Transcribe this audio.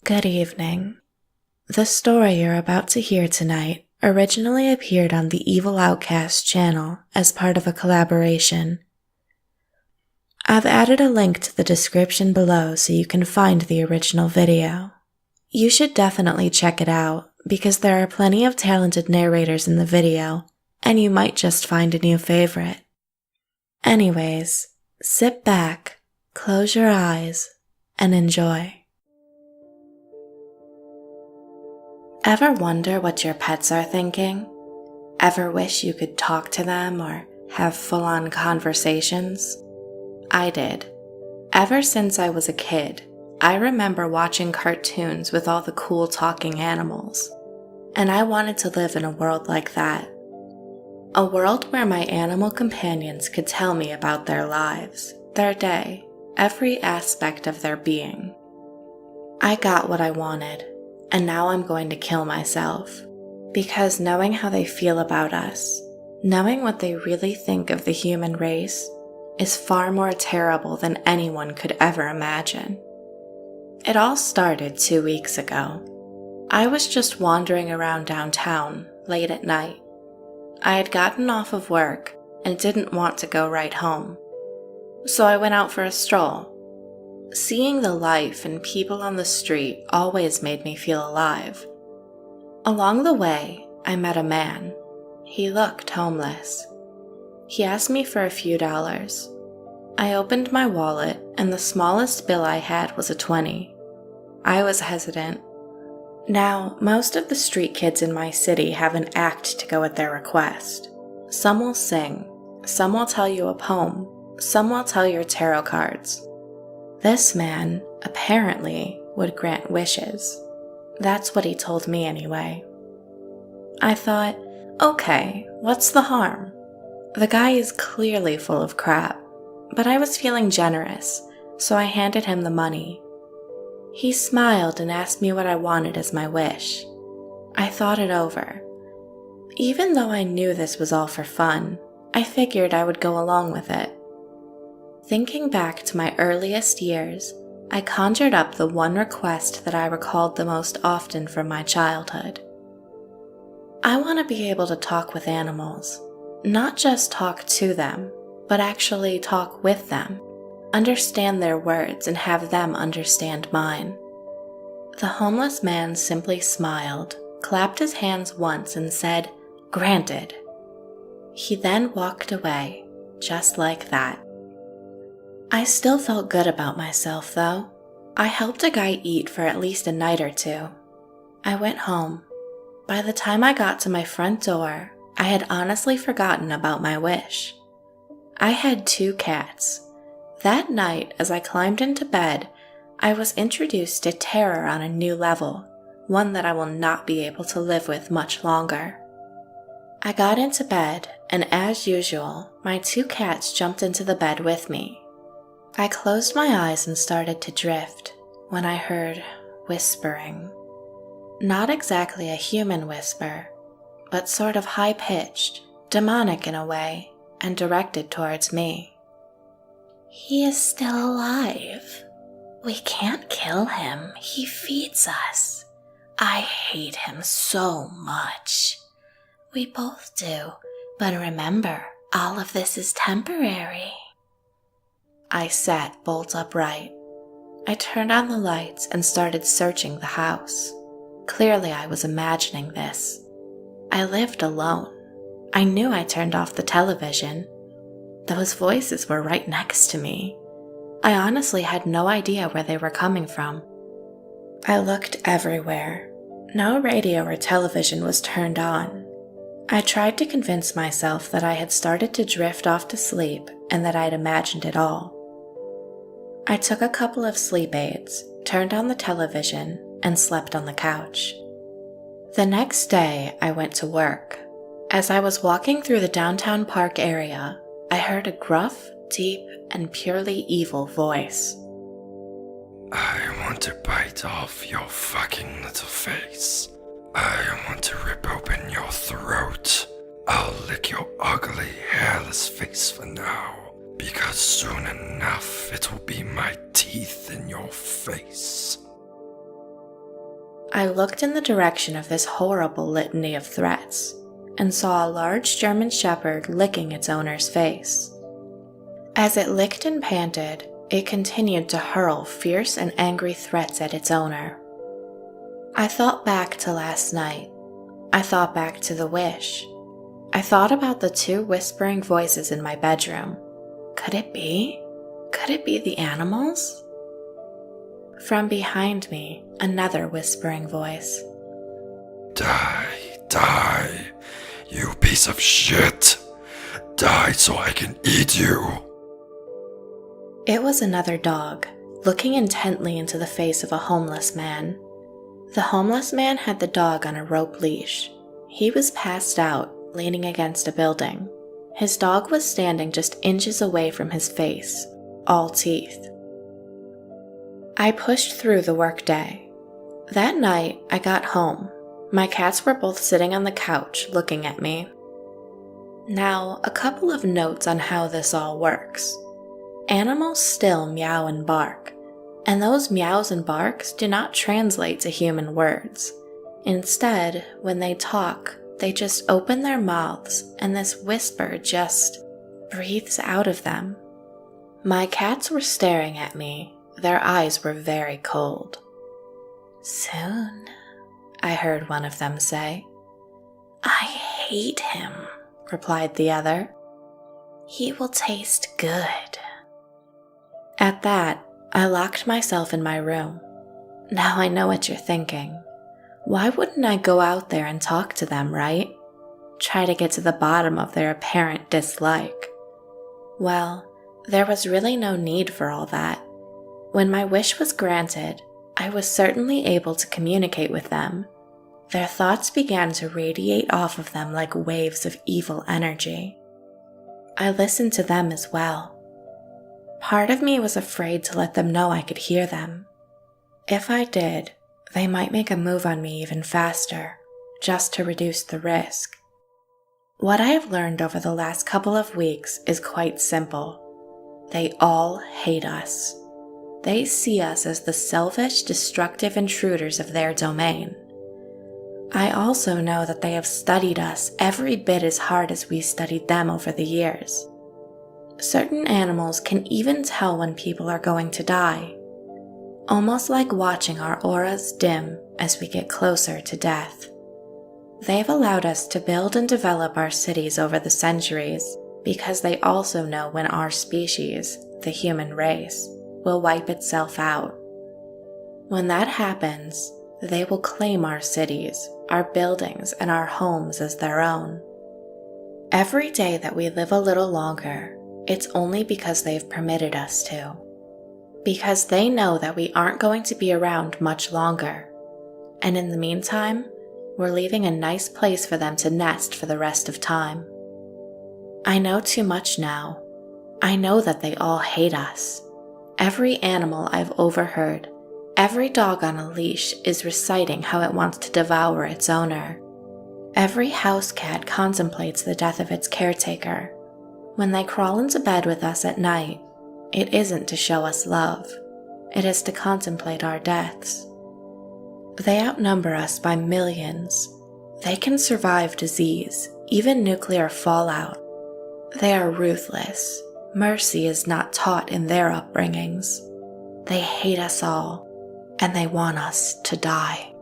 Good evening. The story you're about to hear tonight originally appeared on the Evil Outcast channel as part of a collaboration. I've added a link to the description below so you can find the original video. You should definitely check it out because there are plenty of talented narrators in the video, and you might just find a new favorite. Anyways, sit back, close your eyes, and enjoy. Ever wonder what your pets are thinking? Ever wish you could talk to them or have full-on conversations? I did. Ever since I was a kid, I remember watching cartoons with all the cool talking animals, and I wanted to live in a world like that. A world where my animal companions could tell me about their lives, their day, every aspect of their being. I got what I wanted. And now I'm going to kill myself, because knowing how they feel about us, knowing what they really think of the human race, is far more terrible than anyone could ever imagine. It all started 2 weeks ago. I was just wandering around downtown late at night. I had gotten off of work and didn't want to go right home, so I went out for a stroll. Seeing the life and people on the street always made me feel alive. Along the way, I met a man. He looked homeless. He asked me for a few dollars. I opened my wallet, and the smallest bill I had was a 20. I was hesitant. Now, most of the street kids in my city have an act to go at their request. Some will sing, some will tell you a poem, some will tell your tarot cards. This man, apparently, would grant wishes. That's what he told me anyway. I thought, okay, what's the harm? The guy is clearly full of crap, but I was feeling generous, so I handed him the money. He smiled and asked me what I wanted as my wish. I thought it over. Even though I knew this was all for fun, I figured I would go along with it. Thinking back to my earliest years, I conjured up the one request that I recalled the most often from my childhood. I want to be able to talk with animals, not just talk to them, but actually talk with them, understand their words and have them understand mine. The homeless man simply smiled, clapped his hands once and said, "Granted." He then walked away, just like that. I still felt good about myself, though. I helped a guy eat for at least a night or two. I went home. By the time I got to my front door, I had honestly forgotten about my wish. I had 2 cats. That night, as I climbed into bed, I was introduced to terror on a new level, one that I will not be able to live with much longer. I got into bed, and as usual, my 2 cats jumped into the bed with me. I closed my eyes and started to drift when I heard whispering. Not exactly a human whisper, but sort of high-pitched, demonic in a way, and directed towards me. "He is still alive. We can't kill him. He feeds us. I hate him so much. We both do, but remember, all of this is temporary." I sat bolt upright. I turned on the lights and started searching the house. Clearly I was imagining this. I lived alone. I knew I turned off the television. Those voices were right next to me. I honestly had no idea where they were coming from. I looked everywhere. No radio or television was turned on. I tried to convince myself that I had started to drift off to sleep and that I'd imagined it all. I took a couple of sleep aids, turned on the television, and slept on the couch. The next day, I went to work. As I was walking through the downtown park area, I heard a gruff, deep, and purely evil voice. "I want to bite off your fucking little face. I want to rip open your throat. I'll lick your ugly, hairless face for now. because soon enough it will be my teeth in your face. I looked in the direction of this horrible litany of threats and saw a large German shepherd licking its owner's face. As it licked and panted, it continued to hurl fierce and angry threats at its owner. I thought back to last night. I thought back to the wish. I thought about the two whispering voices in my bedroom. Could it be? Could it be the animals? From behind me, another whispering voice. Die, die, you piece of shit. Die so I can eat you. It was another dog, looking intently into the face of a homeless man. The homeless man had the dog on a rope leash. He was passed out, leaning against a building. His dog was standing just inches away from his face, all teeth. I pushed through the workday. That night, I got home. My cats were both sitting on the couch, looking at me. Now, a couple of notes on how this all works. Animals still meow and bark, and those meows and barks do not translate to human words. Instead, when they talk, they just open their mouths and this whisper just breathes out of them. My cats were staring at me. Their eyes were very cold. Soon, I heard one of them say. I hate him, replied the other. He will taste good. At that, I locked myself in my room. Now I know what you're thinking. Why wouldn't I go out there and talk to them, right? Try to get to the bottom of their apparent dislike. Well, there was really no need for all that. When my wish was granted, I was certainly able to communicate with them. Their thoughts began to radiate off of them like waves of evil energy. I listened to them as well. Part of me was afraid to let them know I could hear them. If I did, they might make a move on me even faster, just to reduce the risk. What I have learned over the last couple of weeks is quite simple. They all hate us. They see us as the selfish, destructive intruders of their domain. I also know that they have studied us every bit as hard as we studied them over the years. Certain animals can even tell when people are going to die, almost like watching our auras dim as we get closer to death. They've allowed us to build and develop our cities over the centuries because they also know when our species, the human race, will wipe itself out. When that happens, they will claim our cities, our buildings, and our homes as their own. Every day that we live a little longer, it's only because they've permitted us to. Because they know that we aren't going to be around much longer. And in the meantime, we're leaving a nice place for them to nest for the rest of time. I know too much now. I know that they all hate us. Every animal I've overheard, every dog on a leash is reciting how it wants to devour its owner. Every house cat contemplates the death of its caretaker. When they crawl into bed with us at night, it isn't to show us love. It is to contemplate our deaths. They outnumber us by millions. They can survive disease, even nuclear fallout. They are ruthless. Mercy is not taught in their upbringings. They hate us all, and they want us to die.